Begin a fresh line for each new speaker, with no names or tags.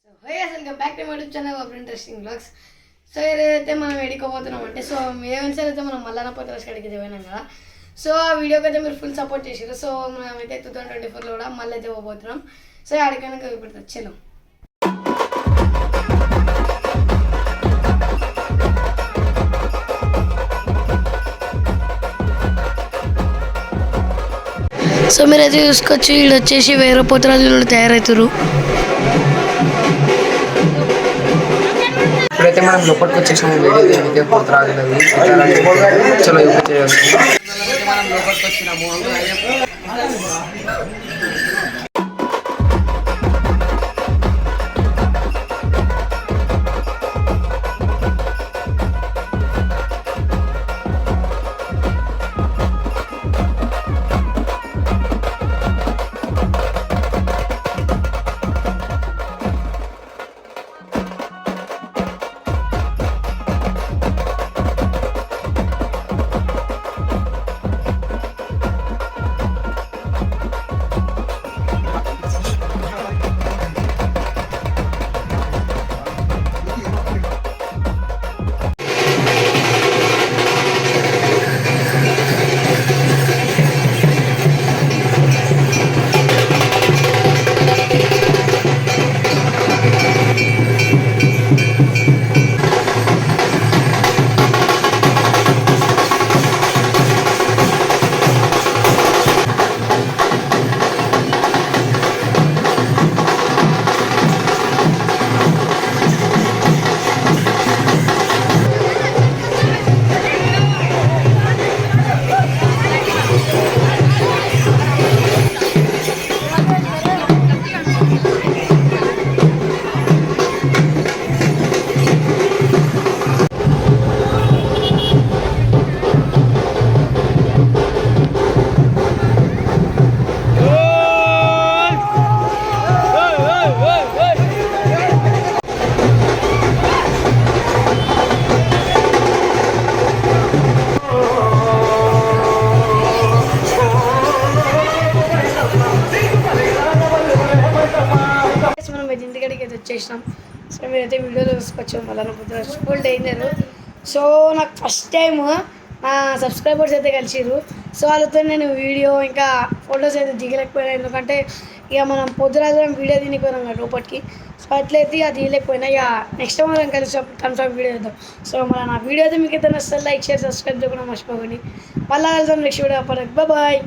Hey welcome back to my YouTube channel of interesting blogs. So ఏదైతే మనం ఎడుకోబోతున్నాం అంటే so ఏమైనా అయితే మనం మల్లన్న పోతరాజు కాడికి పోయినాం కదా. సో ఆ వీడియోకి అయితే మీరు ఫుల్ సపోర్ట్ చేసారు. సో మనమైతే 2024లో కూడా మళ్ళీ అయితే పోబోతున్నాం. సో ఆడికైనా ఇప్పుడు వచ్చాను. సో మీరైతే చూసుకోవచ్చు, వీళ్ళు వచ్చేసి వేరే పోతరాజులు తయారవుతారు.
ఇప్పుడైతే మనం లోపలికి వచ్చేసాము. వీడియో దీనికి పోతరాజులది చలో మనం లోపలికి వచ్చినాము.
ఇంటికాడికి అయితే వచ్చేసినాం. సో మీరైతే వీడియోలో చూసుకోవచ్చు. Mallanna Potharaju full danger. So నాకు ఫస్ట్ టైం నా సబ్స్క్రైబర్స్ అయితే కలిసిరు. సో వాళ్ళతో నేను వీడియో ఇంకా ఫొటోస్ అయితే దిగలేకపోయినా, ఎందుకంటే ఇక మనం పోతరాజు వీడియో తినిపోయినాం కదా లోపలికి. సో అట్లయితే ఇక దిగలేకపోయినా. ఇక నెక్స్ట్ మనం కలిసి కన్ఫర్మ్ వీడియో చేద్దాం. సో మన నా వీడియో అయితే మీకు అయితే నచ్చితే లైక్ షేర్ సబ్స్క్రైబ్ చేయకుండా మర్చిపోకండి. మళ్ళీ వెళ్తాం నెక్స్ట్ వీడియో. బాయ్.